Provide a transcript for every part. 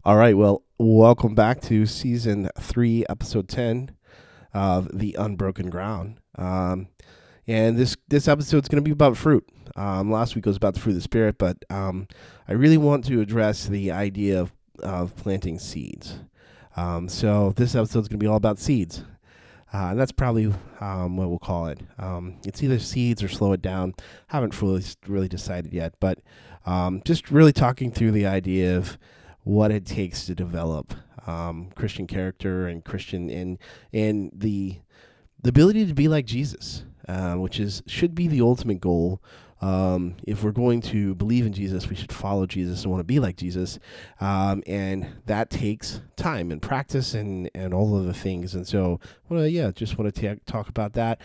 All right. Well, welcome back to season 3, episode 10 of The Unbroken Ground. And this episode is going to be about fruit. Last week was about the fruit of the Spirit, but I really want to address the idea of planting seeds. So this episode is going to be all about seeds. And that's probably what we'll call it. It's either seeds or slow it down. Haven't really decided yet, but just really talking through the idea of what it takes to develop Christian character and Christian and the ability to be like Jesus, which should be the ultimate goal. If we're going to believe in Jesus, we should follow Jesus and want to be like Jesus, and that takes time and practice and all of the things. And so, just want to talk about that.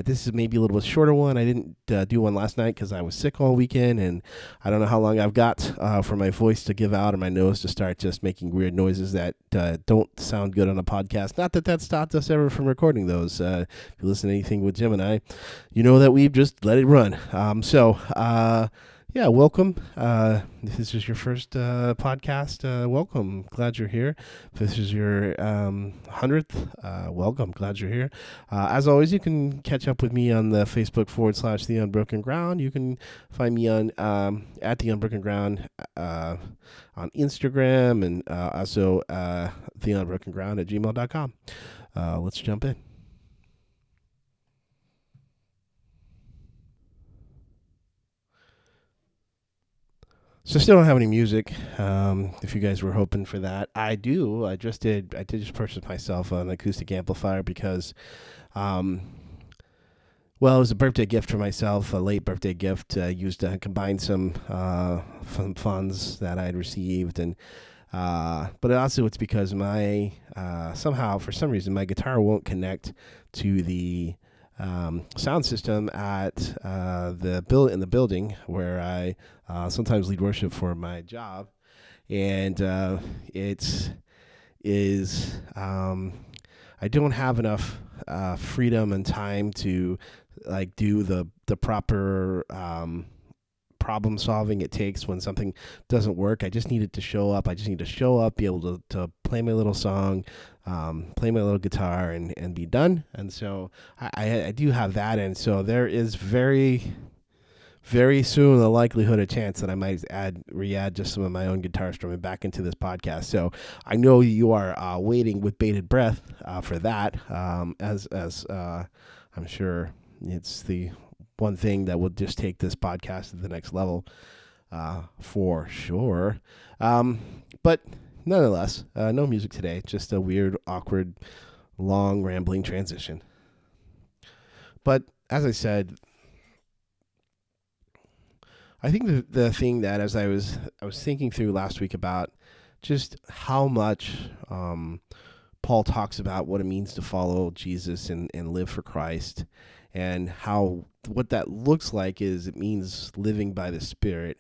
This is maybe a little bit shorter one. I didn't do one last night because I was sick all weekend, and I don't know how long I've got for my voice to give out or my nose to start just making weird noises that don't sound good on a podcast. Not that that stopped us ever from recording those. If you listen to anything with Jim and I, you know that we've just let it run. Welcome. If this is your first podcast, welcome. Glad you're here. If this is your 100th, welcome. Glad you're here. As always, you can catch up with me on the Facebook /The Unbroken Ground. You can find me on at The Unbroken Ground on Instagram and also The Unbroken Ground at gmail.com. Let's jump in. So still don't have any music. If you guys were hoping for that, I do. I did just purchase myself an acoustic amplifier because, it was a birthday gift for myself, a late birthday gift. Used to combine some funds that I had received, and but also it's because my somehow for some reason my guitar won't connect to the sound system at in the building where I sometimes lead worship for my job, and it is I don't have enough freedom and time to like do the proper problem solving it takes when something doesn't work. I just need it to show up. I just need to show up, be able to play my little song, play my little guitar, and be done. And so I do have that. And so there is very, very soon the likelihood, a chance that I might re-add just some of my own guitar strumming back into this podcast. So I know you are waiting with bated breath for that, as I'm sure it's the one thing that will just take this podcast to the next level, for sure. But nonetheless, no music today. Just a weird, awkward, long, rambling transition. But as I said, I think the thing that as I was thinking through last week about just how much Paul talks about what it means to follow Jesus and live for Christ, and how what that looks like is it means living by the Spirit,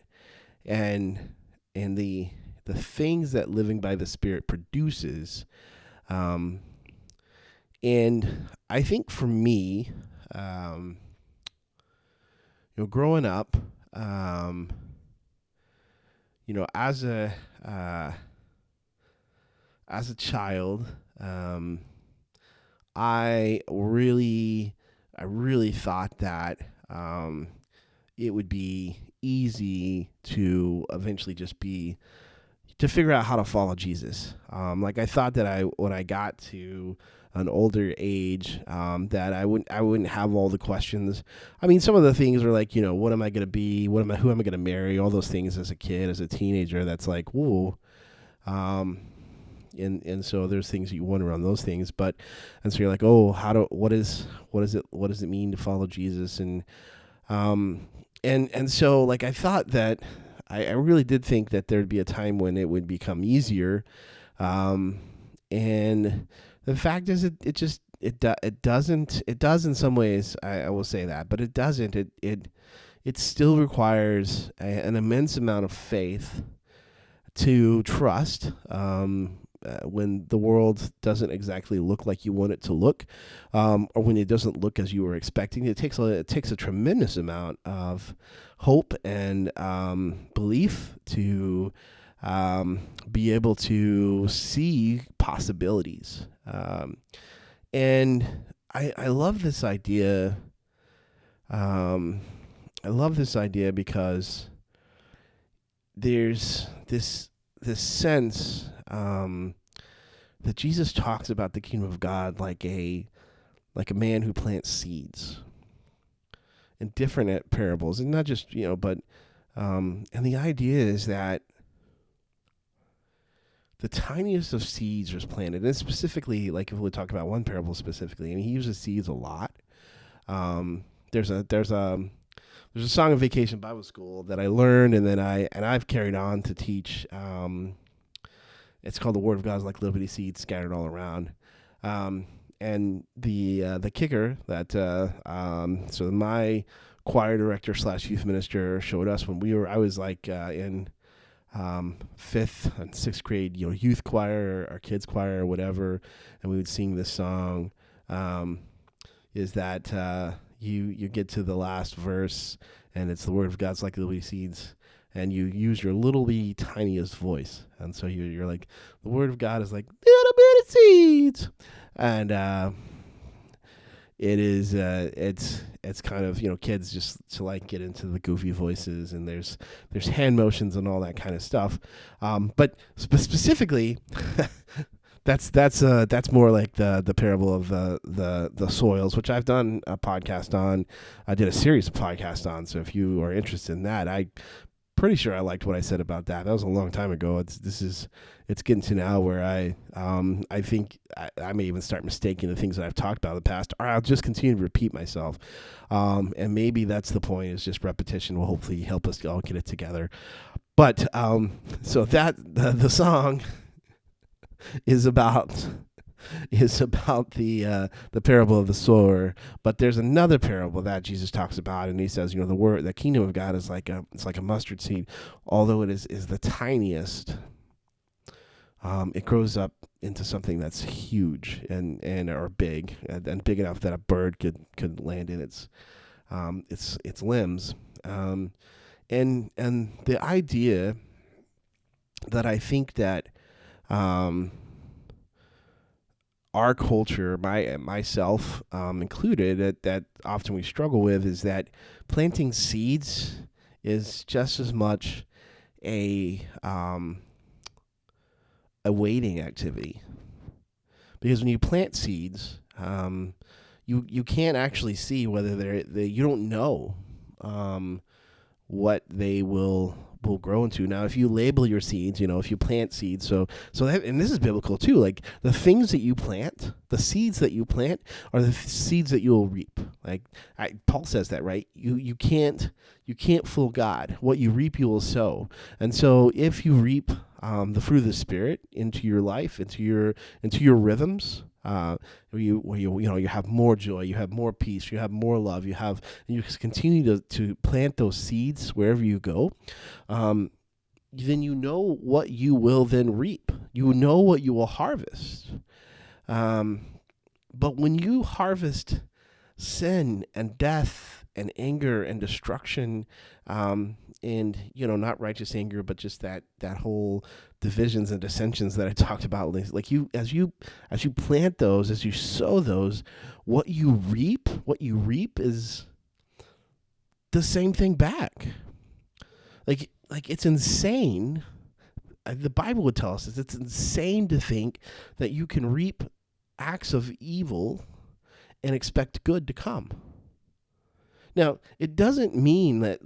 and the things that living by the Spirit produces. And I think for me, growing up, as a child, I really thought that it would be easy to eventually just to figure out how to follow Jesus. Like I thought that when I got to an older age, that I wouldn't have all the questions. I mean, some of the things are like, what am I going to be? Who am I going to marry? All those things as a kid, as a teenager, that's like, whoa. And so there's things you wonder on those things, and so you're like, oh, what does it mean to follow Jesus? And so like I thought that I really did think that there'd be a time when it would become easier, and the fact is it doesn't. It does in some ways. I will say that, but it doesn't. It still requires an immense amount of faith to trust when the world doesn't exactly look like you want it to look, or when it doesn't look as you were expecting. It takes a tremendous amount of hope and belief to be able to see possibilities. And I love this idea. I love this idea because there's this sense that Jesus talks about the kingdom of God like a man who plants seeds in different parables, and not just but and the idea is that the tiniest of seeds was planted, and specifically, like if we talk about one parable specifically, I mean, he uses seeds a lot. There's a song in Vacation Bible School that I learned, and then I've carried on to teach. It's called "The Word of God is like little bitty seeds scattered all around." And the kicker that so my choir director / youth minister showed us when I was like in fifth and sixth grade, youth choir or kids choir or whatever, and we would sing this song. Is that you get to the last verse, and it's the word of God's like little bitty seeds, and you use your little bitty tiniest voice, and so you're like, the word of God is like little bitty seeds, and it is it's kind of kids just to like get into the goofy voices, and there's hand motions and all that kind of stuff, but specifically. That's more like the parable of the soils, which I've done a podcast on. I did a series of podcasts on. So if you are interested in that, I'm pretty sure I liked what I said about that. That was a long time ago. It's getting to now where I think I may even start mistaking the things that I've talked about in the past, or I'll just continue to repeat myself. And maybe that's the point. Is just repetition will hopefully help us all get it together. But so that the song. Is about the parable of the sower, but there's another parable that Jesus talks about, and he says, the kingdom of God is like a mustard seed, although it is the tiniest. It grows up into something that's huge and or big and big enough that a bird could land in its limbs, and the idea that I think that. Our culture, myself included, that often we struggle with is that planting seeds is just as much a waiting activity, because when you plant seeds, you can't actually see whether you don't know what they will grow into. Now, if you label your seeds, if you plant seeds, so that, and this is biblical too, like the things that you plant, the seeds that you plant are the seeds that you'll reap. Like Paul says that, right? You can't fool God. What you reap, you will sow. And so if you reap the fruit of the Spirit into your life, into your rhythms, where you have more joy, you have more peace, you have more love, and you continue to plant those seeds wherever you go, then you know what you will then reap. You know what you will harvest. But when you harvest sin and death and anger and destruction, and not righteous anger, but just that whole divisions and dissensions that I talked about, like as you plant those, as you sow those, what you reap is the same thing back. Like it's insane. The Bible would tell us it's insane to think that you can reap acts of evil and expect good to come. Now, it doesn't mean that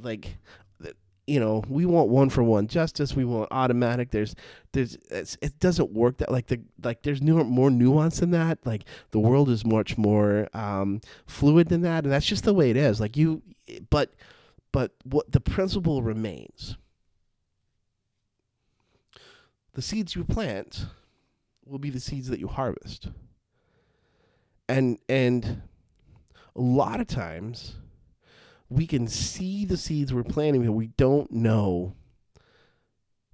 we want one for one justice. We want automatic. It doesn't work that there's more nuance than that. Like the world is much more fluid than that, and that's just the way it is. But what the principle remains: the seeds you plant will be the seeds that you harvest, and a lot of times we can see the seeds we're planting, but we don't know.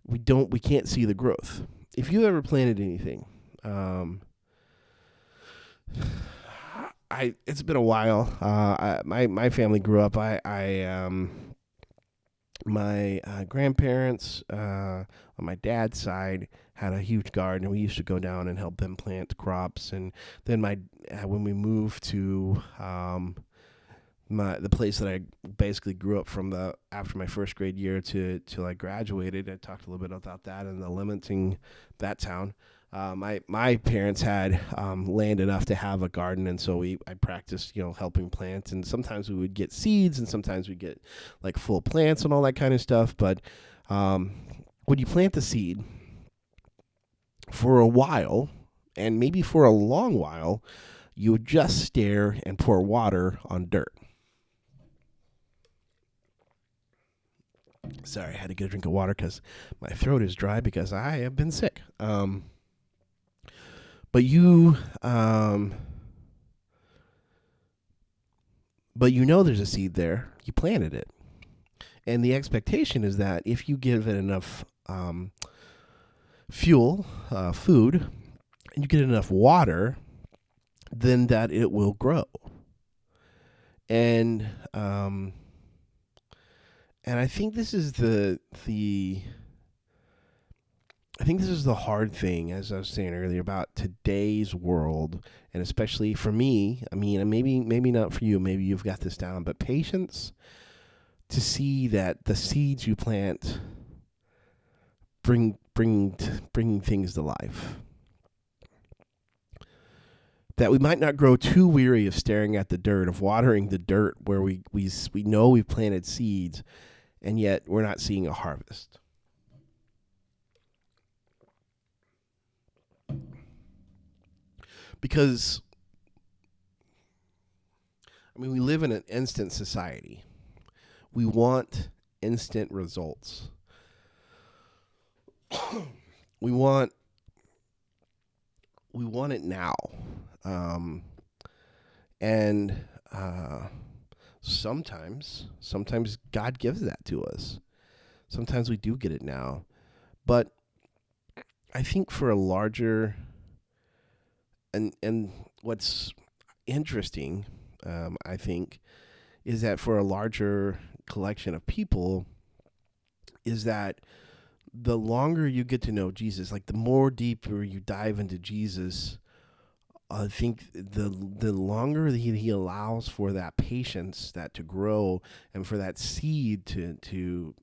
We can't see the growth. If you ever planted anything, it's been a while. My family grew up. I My grandparents on my dad's side had a huge garden. We used to go down and help them plant crops. And then when we moved to the place that I basically grew up from the after my first grade year to till I graduated. I talked a little bit about that and the limiting that town. My parents had land enough to have a garden, and so I practiced helping plant, and sometimes we would get seeds, and sometimes we get like full plants and all that kind of stuff. But when you plant the seed for a while, and maybe for a long while, you would just stare and pour water on dirt. Sorry, I had to get a drink of water because my throat is dry because I have been sick. But you know there's a seed there. You planted it, and the expectation is that if you give it enough food, and you get enough water, then that it will grow. And I think this is the hard thing, as I was saying earlier, about today's world, and especially for me. I mean, and maybe not for you. Maybe you've got this down, but patience to see that the seeds you plant bring things to life. That we might not grow too weary of staring at the dirt, of watering the dirt where we know we've planted seeds, and yet we're not seeing a harvest. Because, we live in an instant society. We want instant results. we want it now. And sometimes God gives that to us. Sometimes we do get it now. But I think for a larger, and what's interesting, I think, is that for a larger collection of people, is that the longer you get to know Jesus, like the more deeper you dive into Jesus, I think the longer he allows for that patience that to grow, and for that seed to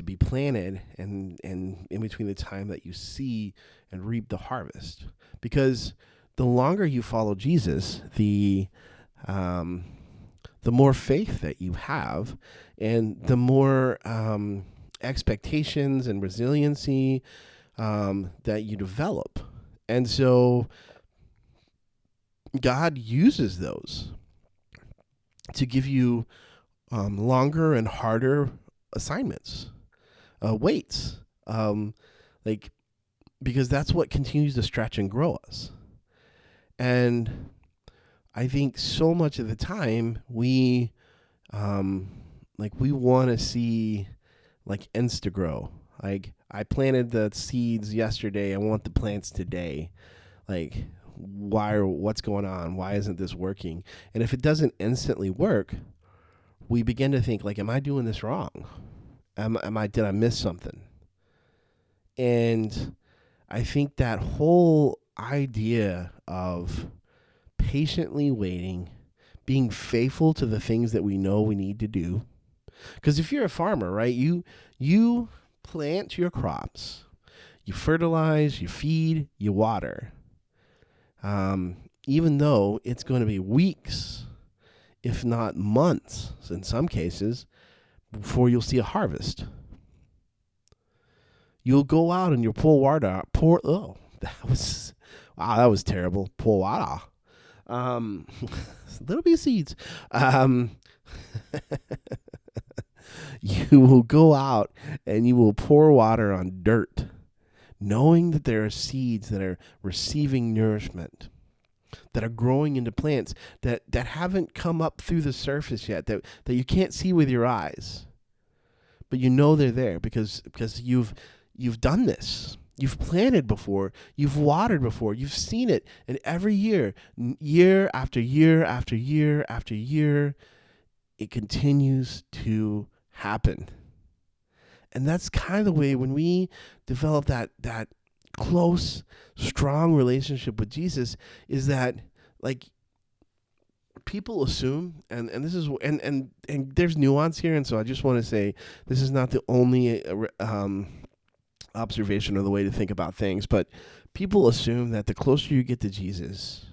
be planted, and in between the time that you see and reap the harvest. Because the longer you follow Jesus, the more faith that you have, and the more expectations and resiliency that you develop. And so God uses those to give you longer and harder assignments, weights, because that's what continues to stretch and grow us. And I think so much of the time we want to see insta grow. Like, I planted the seeds yesterday, I want the plants today. Like, what's going on? Why isn't this working? And if it doesn't instantly work, we begin to think, am I doing this wrong? Did I miss something? And I think that whole idea of patiently waiting, being faithful to the things that we know we need to do. Because if you're a farmer, right, you plant your crops, you fertilize, you feed, you water. Even though it's going to be weeks, if not months, in some cases, before you'll see a harvest. You'll go out and you'll pull water. That was terrible. Pull water. Little bit of seeds. You will go out and you will pour water on dirt, knowing that there are seeds that are receiving nourishment, that are growing into plants that haven't come up through the surface yet, that you can't see with your eyes. But you know they're there because you've done this. You've planted before. You've watered before. You've seen it. And every year, year after year after year after year, it continues to happen. And that's kind of the way when we develop that close, strong relationship with Jesus, is that like people assume, and this is and there's nuance here, and so I just want to say this is not the only observation or the way to think about things, but people assume that the closer you get to Jesus,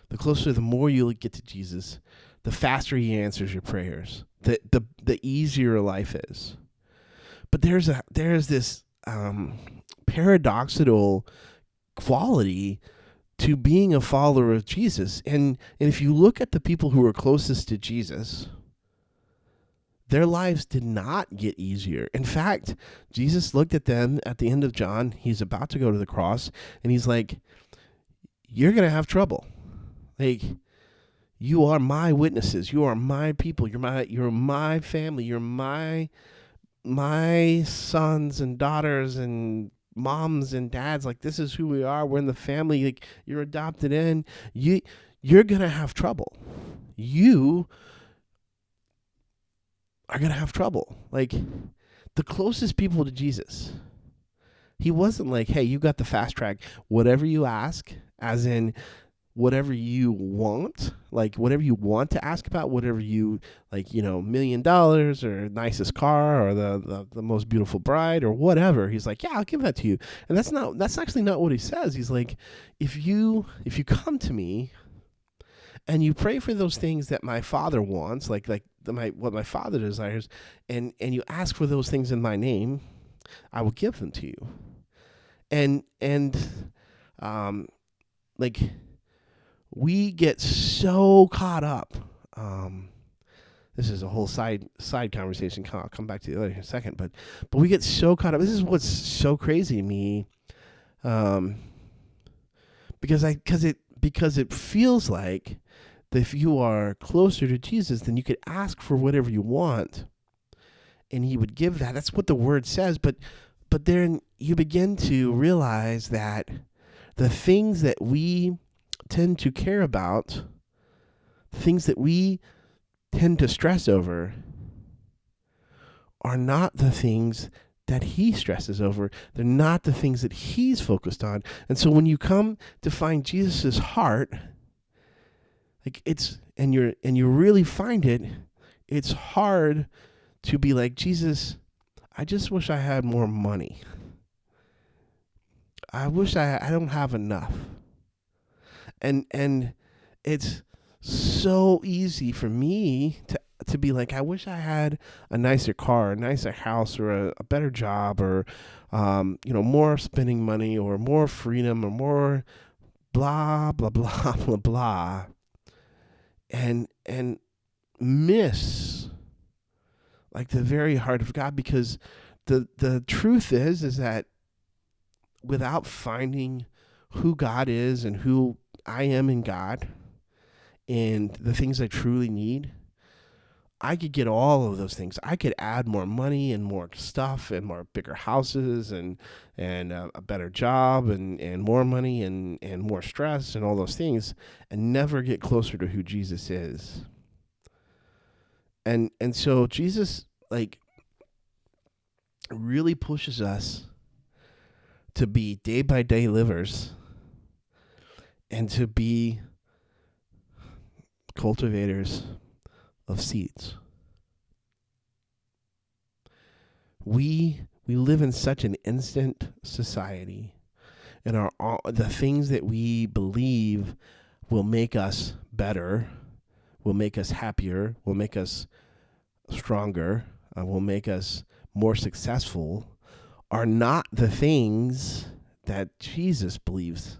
the more you get to Jesus, the faster he answers your prayers, the easier life is. But there's this paradoxical quality to being a follower of Jesus. And if you look at the people who were closest to Jesus, their lives did not get easier. In fact, Jesus looked at them at the end of John. He's about to go to the cross, and he's like, you're going to have trouble. Like, you are my witnesses. You are my people. You're my family. You're my sons and daughters and moms and dads. Like, this is who we are. We're in the family. Like, you're adopted in. You're going to have trouble. You are going to have trouble. Like, the closest people to Jesus, he wasn't like, hey, you got the fast track. Whatever you ask, as in whatever you want, like whatever you want to ask about, whatever you like, $1 million or nicest car or the most beautiful bride or whatever. He's like, yeah, I'll give that to you. And that's actually not what he says. He's like, if you come to me and you pray for those things that my Father wants, like what my Father desires, and you ask for those things in my name, I will give them to you. And like, we get so caught up. This is a whole side conversation. I'll come back to the other in a second. But we get so caught up. This is what's so crazy to me, because it feels like that if you are closer to Jesus, then you could ask for whatever you want, and he would give that. That's what the word says. But then you begin to realize that the things that we tend to care about, things that we tend to stress over, are not the things that he stresses over. They're not the things that he's focused on. And so when you come to find Jesus's heart, like you really find it, it's hard to be like, Jesus, I just wish I had more money. I wish I don't have enough. And it's so easy for me to be like, I wish I had a nicer car, a nicer house, or a better job, or more spending money, or more freedom, or more blah blah blah blah blah, and miss like the very heart of God, because the truth is that without finding who God is and who I am in God and the things I truly need, I could get all of those things. I could add more money and more stuff and more bigger houses and a better job and more money and more stress and all those things, and never get closer to who Jesus is. And so Jesus like really pushes us to be day by day livers and to be cultivators of seeds. We live in such an instant society, and the things that we believe will make us better, will make us happier, will make us stronger, will make us more successful, are not the things that Jesus believes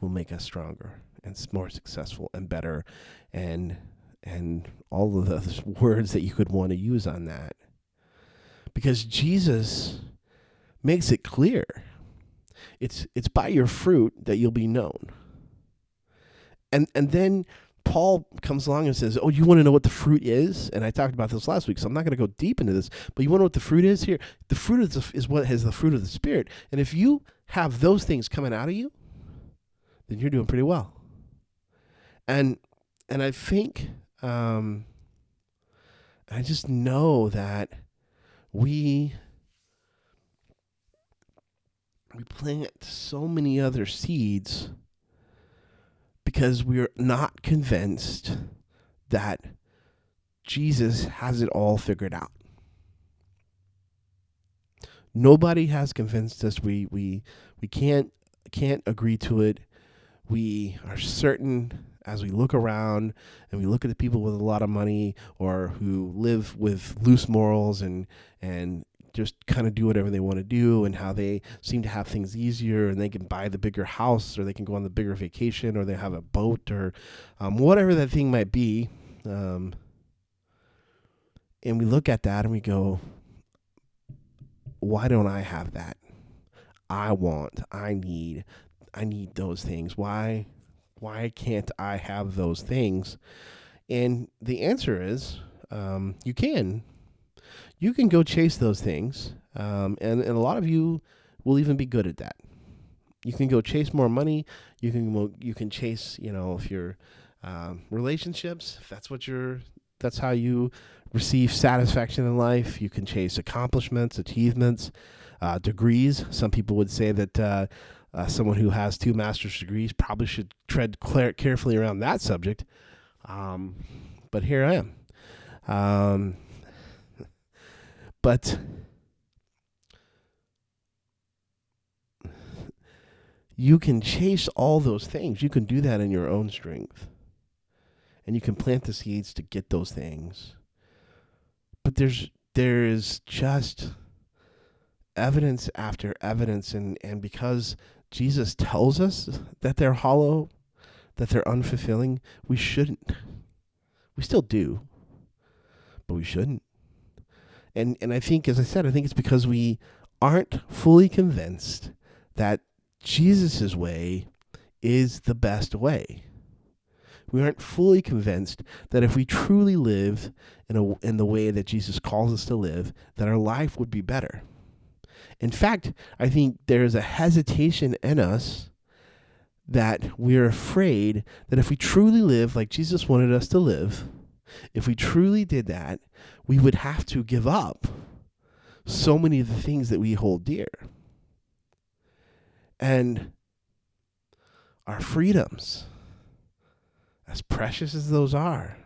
will make us stronger and more successful and better, and all of the words that you could want to use on that. Because Jesus makes it clear. It's by your fruit that you'll be known. And then Paul comes along and says, oh, you want to know what the fruit is? And I talked about this last week, so I'm not going to go deep into this, but you want to know what the fruit is here? The fruit is what has the fruit of the Spirit. And if you have those things coming out of you, then you're doing pretty well. And I think, I just know that we plant so many other seeds because we're not convinced that Jesus has it all figured out. Nobody has convinced us. We can't agree to it. We are certain as we look around and we look at the people with a lot of money or who live with loose morals and just kind of do whatever they want to do, and how they seem to have things easier, and they can buy the bigger house, or they can go on the bigger vacation, or they have a boat, or whatever that thing might be. And we look at that and we go, why don't I have that? I need those things. Why can't I have those things? And the answer is, you can. You can go chase those things, and a lot of you will even be good at that. You can go chase more money. You can chase, if your relationships, if that's how you receive satisfaction in life. You can chase accomplishments, achievements, degrees. Some people would say that someone who has 2 master's degrees probably should tread carefully around that subject. But here I am. But you can chase all those things. You can do that in your own strength. And you can plant the seeds to get those things. But there is just evidence after evidence, and because Jesus tells us that they're hollow, that they're unfulfilling, we shouldn't. We still do, but we shouldn't. And I think, as I said, it's because we aren't fully convinced that Jesus' way is the best way. We aren't fully convinced that if we truly live in the way that Jesus calls us to live, that our life would be better. In fact, I think there's a hesitation in us that we're afraid that if we truly live like Jesus wanted us to live, if we truly did that, we would have to give up so many of the things that we hold dear. And our freedoms, as precious as those are,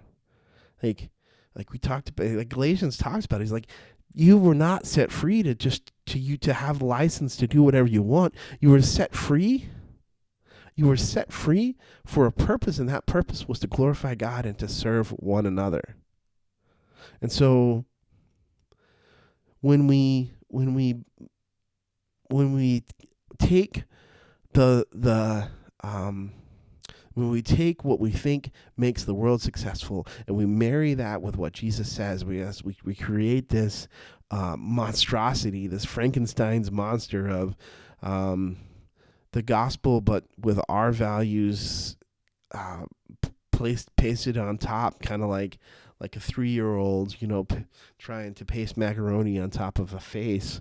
like we talked about, like Galatians talks about, he's like, you were not set free to have license to do whatever you want. You were set free. You were set free for a purpose, and that purpose was to glorify God and to serve one another. And so when we take when we take what we think makes the world successful and we marry that with what Jesus says, we create this monstrosity, this Frankenstein's monster of the gospel, but with our values pasted on top, kind of like a 3-year-old, trying to paste macaroni on top of a face.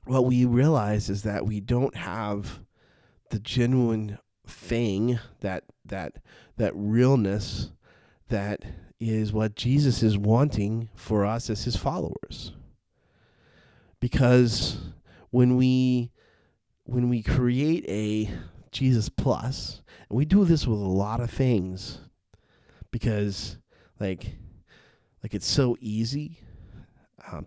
What we realize is that we don't have the genuine thing, that realness that is what Jesus is wanting for us as his followers. Because when we create a Jesus plus, and we do this with a lot of things, because like it's so easy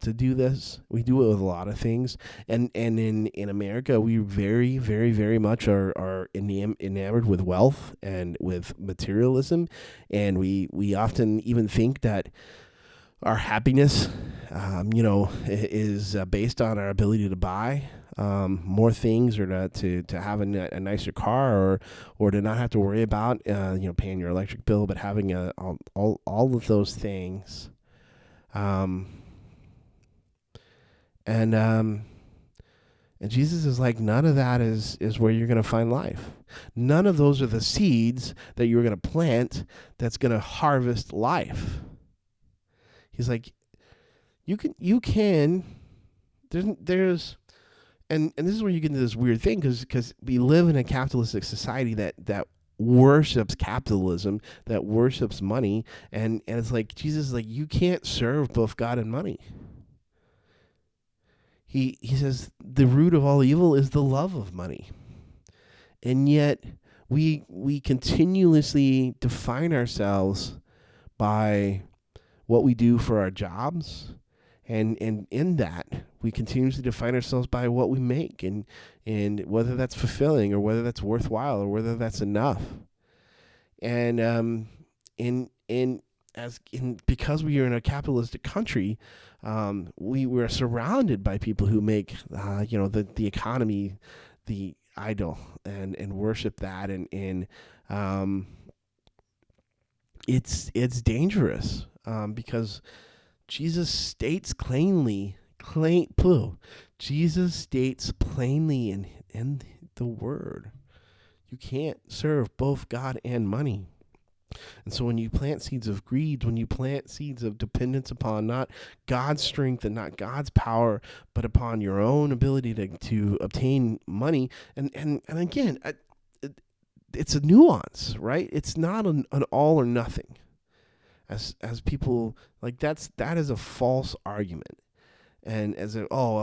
to do this. We do it with a lot of things, and in America, we very, very, very much are enamored with wealth and with materialism, and we often even think that our happiness, is based on our ability to buy more things, or to have a nicer car, or to not have to worry about paying your electric bill, but having all of those things. And Jesus is like, none of that is where you're going to find life. None of those are the seeds that you're going to plant that's going to harvest life. He's like, you can, there's, and this is where you get into this weird thing, because we live in a capitalistic society that worships capitalism, that worships money, and it's like Jesus is like, you can't serve both God and money. He says the root of all evil is the love of money. And yet we continuously define ourselves by what we do for our jobs, and in that we continuously define ourselves by what we make, and whether that's fulfilling or whether that's worthwhile or whether that's enough. And because we are in a capitalistic country, we're surrounded by people who make the economy the idol, and worship that, and it's dangerous, because Jesus states Jesus states plainly in the Word, you can't serve both God and money. And so when you plant seeds of greed, when you plant seeds of dependence upon not God's strength and not God's power, but upon your own ability to obtain money, and again, it's a nuance, right? It's not an all or nothing. As people like, that is a false argument. And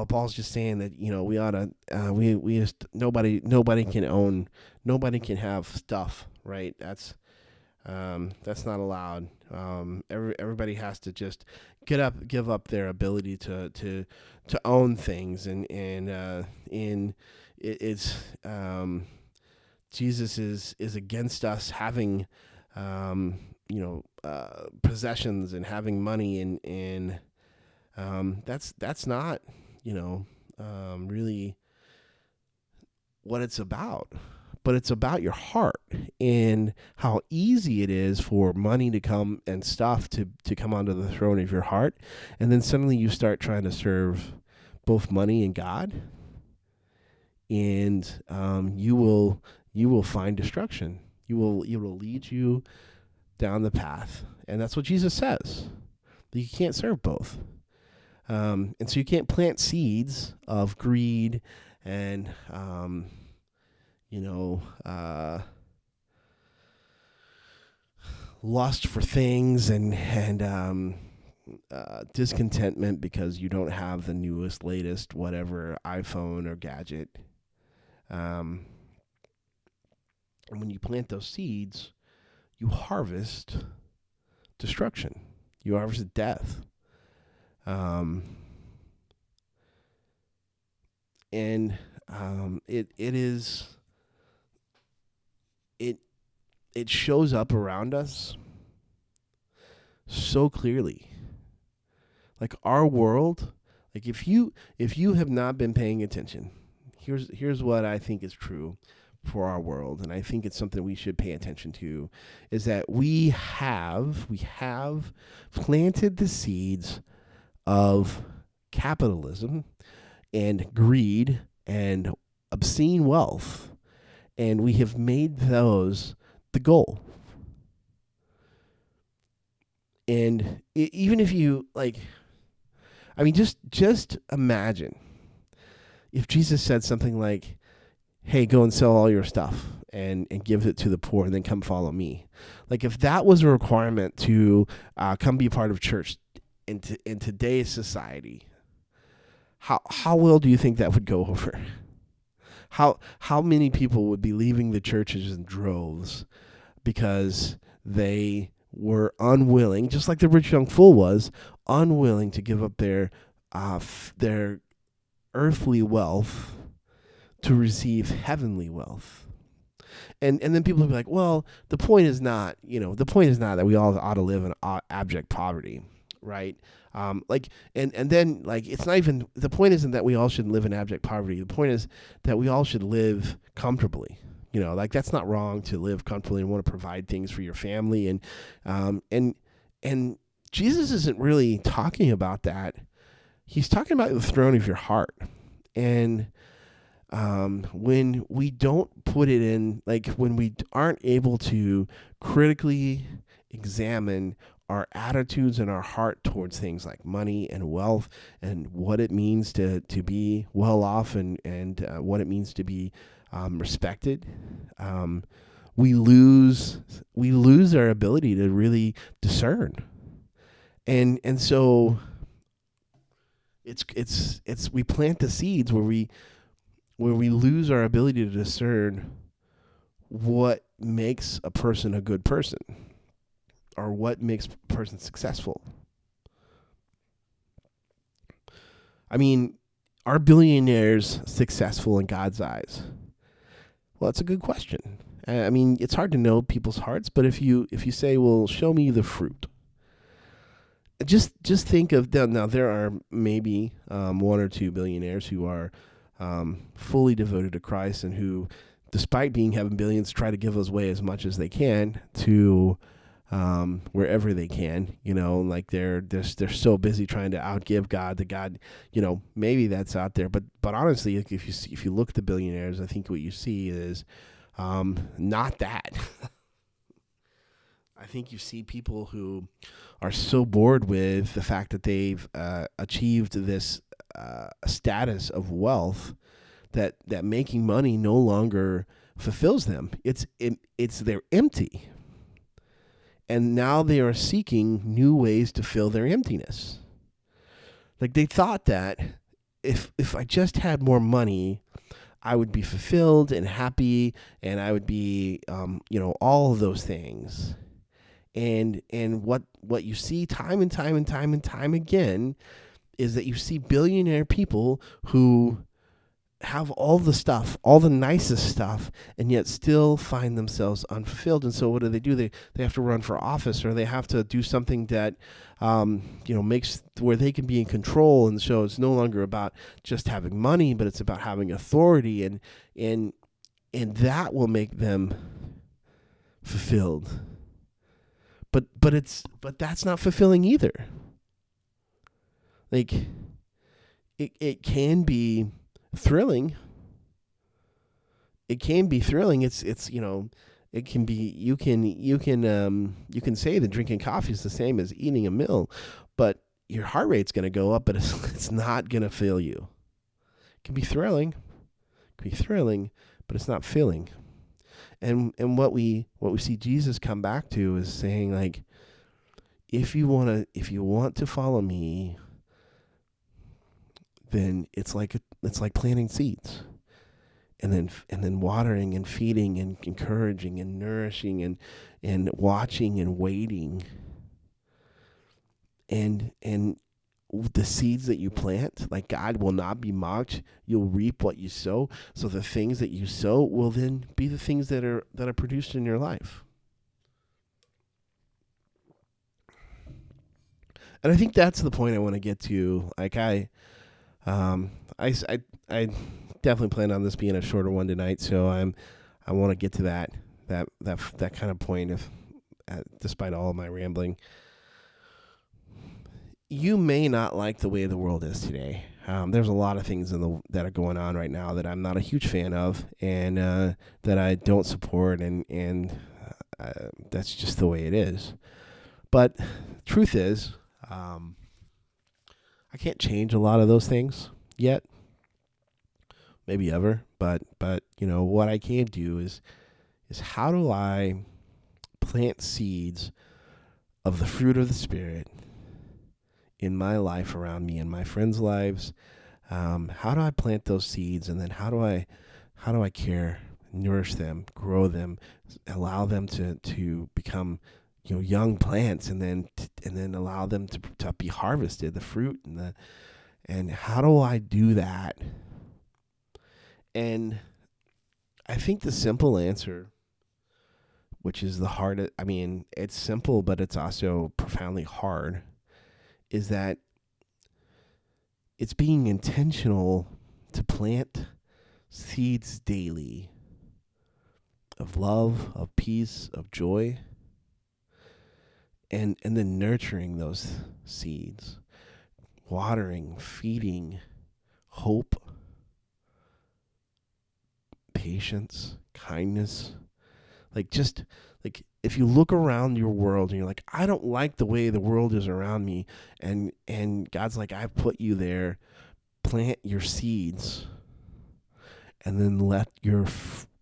Paul's just saying that, we ought to we just nobody can have stuff, right? That's not allowed. Everybody has to just give up their ability to own things, and it's Jesus is against us having possessions and having money, and that's not really what it's about. But it's about your heart and how easy it is for money to come and stuff to come onto the throne of your heart. And then suddenly you start trying to serve both money and God. And you will find destruction. It will lead you down the path. And that's what Jesus says. That you can't serve both. And so you can't plant seeds of greed and lust for things, and discontentment because you don't have the newest, latest, whatever iPhone or gadget. And when you plant those seeds, you harvest destruction. You harvest death. It shows up around us so clearly. Like our world, like if you have not been paying attention, here's what I think is true for our world, and I think it's something we should pay attention to, is that we have planted the seeds of capitalism and greed and obscene wealth, and we have made those the goal. And even if you just imagine if Jesus said something like, hey, go and sell all your stuff and give it to the poor and then come follow me. Like if that was a requirement to come be a part of church in today's society, how well do you think that would go over? How many people would be leaving the churches in droves because they were unwilling, just like the rich young fool was, unwilling to give up their earthly wealth to receive heavenly wealth. And then people will be like, well, the point is not that we all ought to live in abject poverty, right? It's not even, the point isn't that we all should live in abject poverty. The point is that we all should live comfortably. That's not wrong to live comfortably and want to provide things for your family. And Jesus isn't really talking about that. He's talking about the throne of your heart. And when we don't put it in, when we aren't able to critically examine our attitudes and our heart towards things like money and wealth and what it means to be well off and what it means to be respected, we lose our ability to really discern. And so it's we plant the seeds where we lose our ability to discern what makes a person a good person or what makes a person successful. I mean, are billionaires successful in God's eyes? Well, that's a good question. I mean, it's hard to know people's hearts, but if you say, well, show me the fruit. Just think of them. Now, there are maybe 1 or 2 billionaires who are fully devoted to Christ and who, despite having billions, try to give away as much as they can to wherever they can. Like they're so busy trying to outgive God to God. Maybe that's out there, but honestly, if you look at the billionaires, I think what you see is not that. I think you see people who are so bored with the fact that they've achieved this status of wealth that making money no longer fulfills them. They're empty, and now they are seeking new ways to fill their emptiness. Like they thought that if I just had more money, I would be fulfilled and happy, and I would be all of those things. And what you see time and time again is that you see billionaire people who have all the stuff, all the nicest stuff, and yet still find themselves unfulfilled. And so what do? They have to run for office, or they have to do something that makes where they can be in control. And so it's no longer about just having money, but it's about having authority, and that will make them fulfilled. But that's not fulfilling either. Like it can be thrilling. It can be thrilling. It can be you can say that drinking coffee is the same as eating a meal, but your heart rate's going to go up, but it's not going to fill you. It can be thrilling. But it's not filling. And what we see Jesus come back to is saying, like, if you want to follow me, then it's like planting seeds, and then watering and feeding and encouraging and nourishing and watching and waiting. And the seeds that you plant, like, God will not be mocked. You'll reap what you sow. So the things that you sow will then be the things that are produced in your life. And I think that's the point I want to get to. Like I definitely plan on this being a shorter one tonight, so I want to get to that kind of point. Despite all of my rambling, you may not like the way the world is today. There's a lot of things that are going on right now that I'm not a huge fan of, and that I don't support, and that's just the way it is. But truth is, I can't change a lot of those things yet. Maybe ever, but what I can do is how do I plant seeds of the fruit of the Spirit in my life, around me, in my friends' lives? How do I plant those seeds, and then how do I care, nourish them, grow them, allow them to become young plants, and then allow them to be harvested, the fruit and how do I do that? And I think the simple answer, which is the hard, I mean, it's simple, but it's also profoundly hard, is that it's being intentional to plant seeds daily of love, of peace, of joy, and then nurturing those seeds, watering, feeding, hope, patience, kindness. Like if you look around your world and you're like, I don't like the way the world is around me, and God's like, I've put you there, plant your seeds, and then let your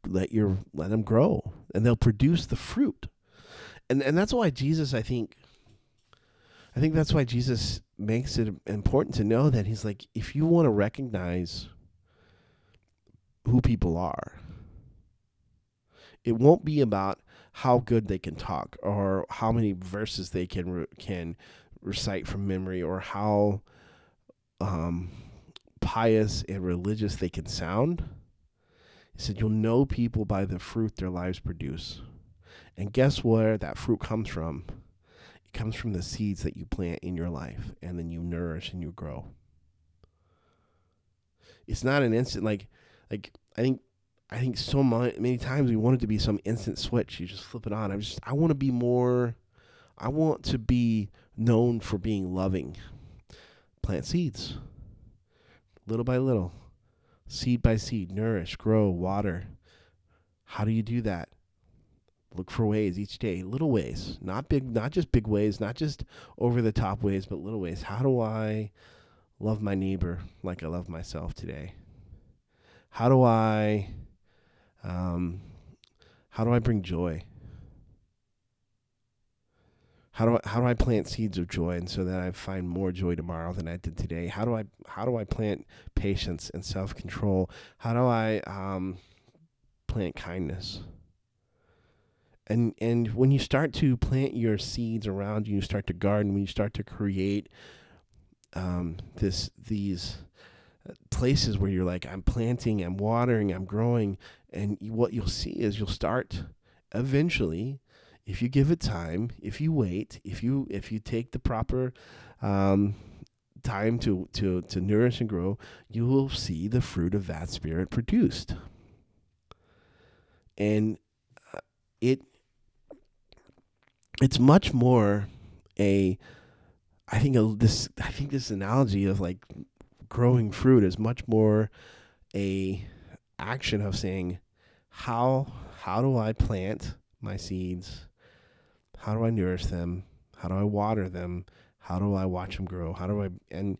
let them grow, and they'll produce the fruit. And that's why Jesus, I think that's why Jesus makes it important to know that he's like, if you want to recognize who people are, it won't be about how good they can talk or how many verses they can recite from memory or how pious and religious they can sound. He said, you'll know people by the fruit their lives produce. And guess where that fruit comes from? It comes from the seeds that you plant in your life, and then you nourish and you grow. It's not an instant, I think so many times we want it to be some instant switch. You just flip it on. I want to be more, I want to be known for being loving. Plant seeds, little by little, seed by seed, nourish, grow, water. How do you do that? Look for ways each day, little ways, not just big ways, not just over the top ways, but little ways. How do I love my neighbor like I love myself today? How do I bring joy? How do I plant seeds of joy, and so that I find more joy tomorrow than I did today? How do I plant patience and self-control? How do I plant kindness? And when you start to plant your seeds around you, you start to garden. When you start to create these places where you're like, I'm planting, I'm watering, I'm growing, and what you'll see is you'll start eventually, if you give it time, if you wait, if you take the proper time to nourish and grow, you will see the fruit of that spirit produced. And it's much more I think this analogy of like growing fruit is much more a action of saying, how do I plant my seeds? How do I nourish them? How do I water them? How do I watch them grow? How do I and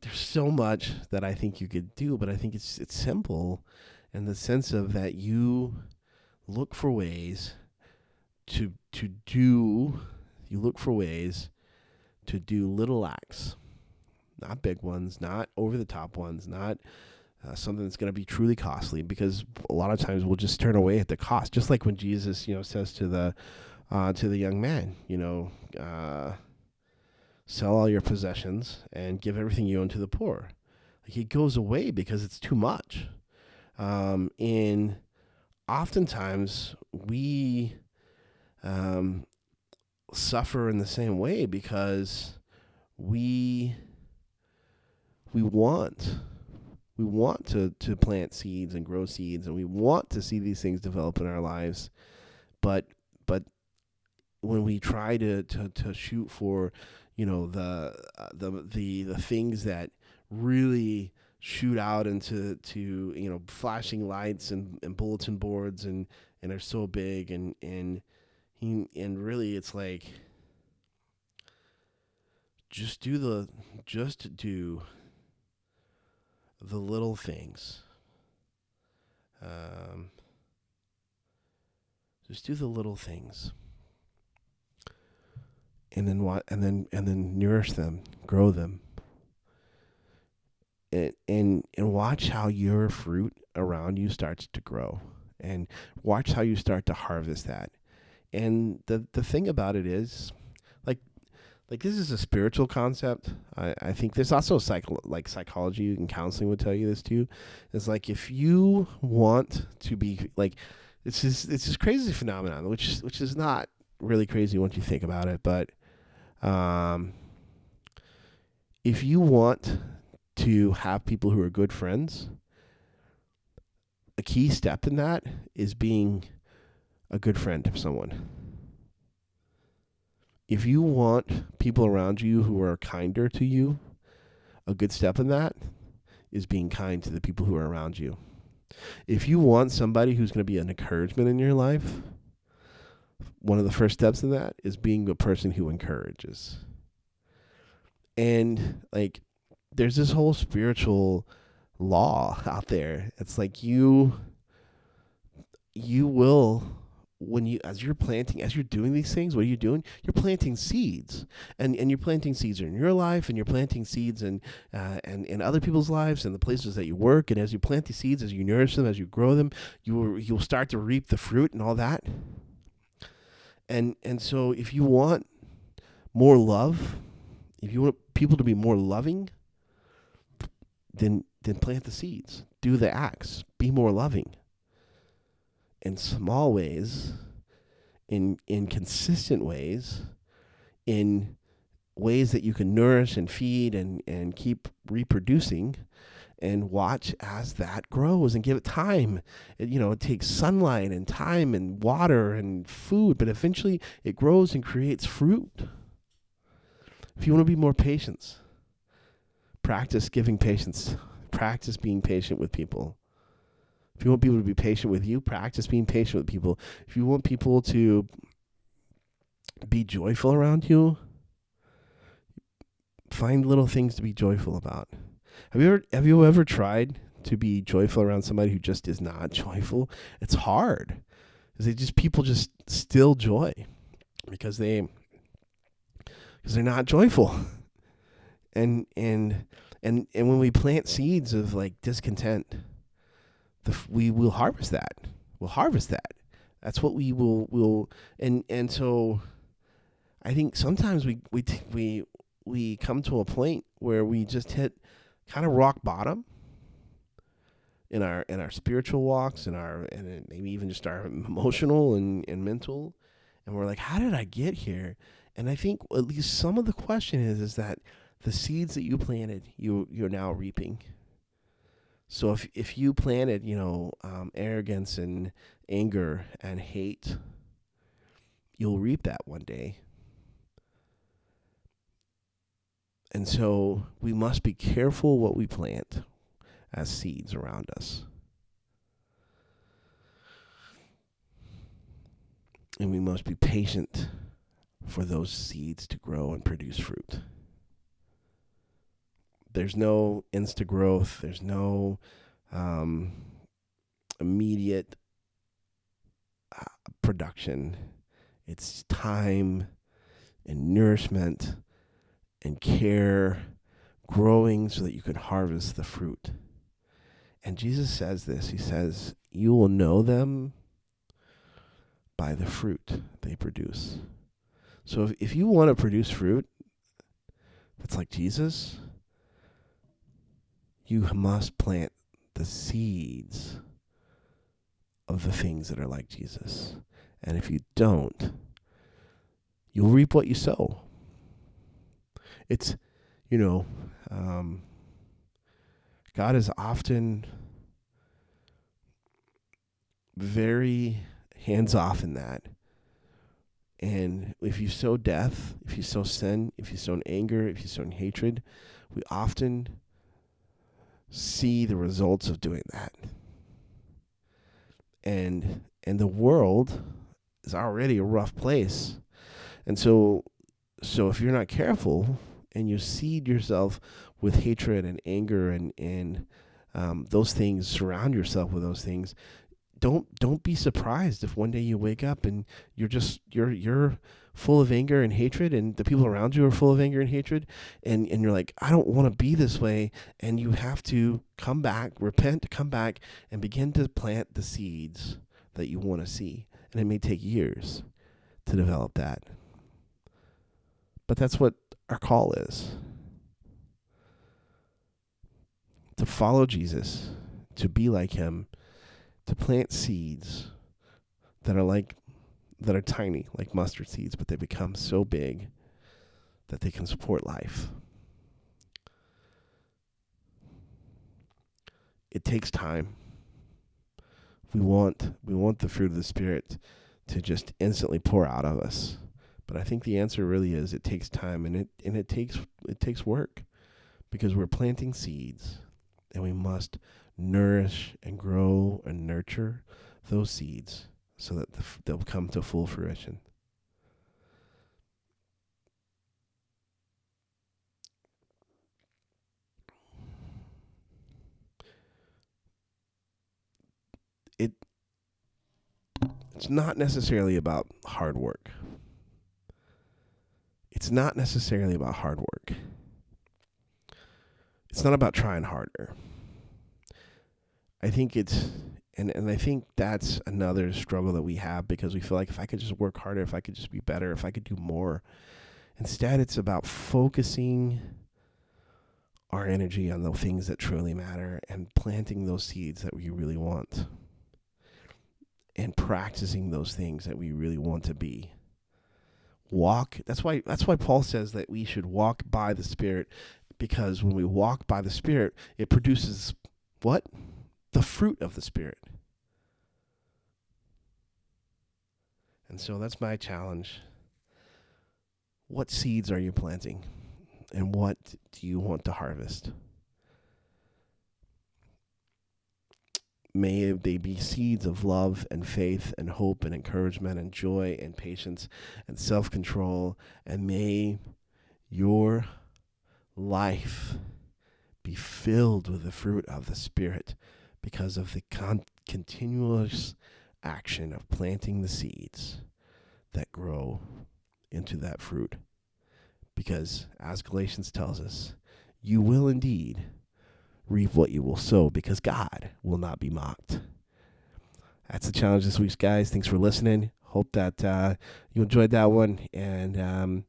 there's so much that I think you could do, but I think it's simple in the sense of that you look for ways to do little acts, not big ones, not over the top ones, not something that's going to be truly costly, because a lot of times we'll just turn away at the cost. Just like when Jesus, says to the young man, sell all your possessions and give everything you own to the poor. Like, he goes away because it's too much. And oftentimes we suffer in the same way because we want to plant seeds and grow seeds, and we want to see these things develop in our lives, but when we try to shoot for the things that really shoot out into flashing lights and bulletin boards and are so big and really it's like just do the little things. Just do the little things, and then nourish them, grow them, and watch how your fruit around you starts to grow, and watch how you start to harvest that. And the thing about it is, like this is a spiritual concept. I think there's also psychology and counseling would tell you this too. It's like, if you want to be like, it's this crazy phenomenon, which is not really crazy once you think about it, but if you want to have people who are good friends, a key step in that is being a good friend to someone. If you want people around you who are kinder to you, a good step in that is being kind to the people who are around you. If you want somebody who's going to be an encouragement in your life, one of the first steps in that is being a person who encourages. And like, there's this whole spiritual law out there. It's like, you you will, when you, as you're planting, as you're doing these things, what are you doing? You're planting seeds, and you're planting seeds in your life, and you're planting seeds and in other people's lives, and the places that you work. And as you plant these seeds, as you nourish them, as you grow them, you'll start to reap the fruit and all that. And so if you want more love, if you want people to be more loving, then plant the seeds, do the acts, be more loving in small ways, in consistent ways, in ways that you can nourish and feed and keep reproducing, and watch as that grows and give it time. It takes sunlight and time and water and food, but eventually it grows and creates fruit. If you want to be more patient, practice giving patience. Practice being patient with people. If you want people to be patient with you, practice being patient with people. If you want people to be joyful around you, find little things to be joyful about. Have you ever tried to be joyful around somebody who just is not joyful? It's hard. People just still joy because they're not joyful. And when we plant seeds of like discontent, we will harvest that. We'll harvest that. That's what we will. And so I think sometimes we come to a point where we just hit kind of rock bottom in our spiritual walks, and maybe even just our emotional and mental, and we're like, how did I get here? And I think at least some of the question is that the seeds that you planted, you're now reaping. So if you planted, arrogance and anger and hate, you'll reap that one day. And so we must be careful what we plant as seeds around us. And we must be patient for those seeds to grow and produce fruit. There's no insta growth. There's no immediate production. It's time and nourishment and care, growing so that you can harvest the fruit. And Jesus says this. He says, you will know them by the fruit they produce. So if you want to produce fruit that's like Jesus, you must plant the seeds of the things that are like Jesus. And if you don't, you'll reap what you sow. It's, God is often very hands-off in that. And if you sow death, if you sow sin, if you sow anger, if you sow hatred, we often see the results of doing that. And the world is already a rough place. And so if you're not careful and you seed yourself with hatred and anger and those things, surround yourself with those things, don't be surprised if one day you wake up and you're full of anger and hatred, and the people around you are full of anger and hatred, and you're like, I don't want to be this way, and you have to come back, repent, come back, and begin to plant the seeds that you want to see. And it may take years to develop that. But that's what our call is. To follow Jesus, to be like him, to plant seeds that are tiny, like mustard seeds, but they become so big that they can support life. It takes time. We want the fruit of the Spirit to just instantly pour out of us. But I think the answer really is it takes time, and it takes work, because we're planting seeds, and we must nourish and grow and nurture those seeds so that they'll come to full fruition. It's not necessarily about hard work. It's not necessarily about hard work. It's not about trying harder. I think and I think that's another struggle that we have, because we feel like if I could just work harder, if I could just be better, if I could do more. Instead, it's about focusing our energy on the things that truly matter and planting those seeds that we really want and practicing those things that we really want to be. That's why Paul says that we should walk by the Spirit, because when we walk by the Spirit, it produces what? The fruit of the Spirit. And so that's my challenge. What seeds are you planting? And what do you want to harvest? May they be seeds of love and faith and hope and encouragement and joy and patience and self-control. And may your life be filled with the fruit of the Spirit because of the continuous action of planting the seeds that grow into that fruit. Because as Galatians tells us, you will indeed reap what you will sow, because God will not be mocked. That's the challenge this week, guys. Thanks for listening. Hope that you enjoyed that one, and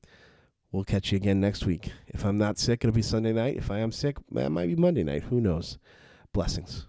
we'll catch you again next week. If I'm not sick, it'll be Sunday night. If I am sick, it might be Monday night. Who knows? Blessings.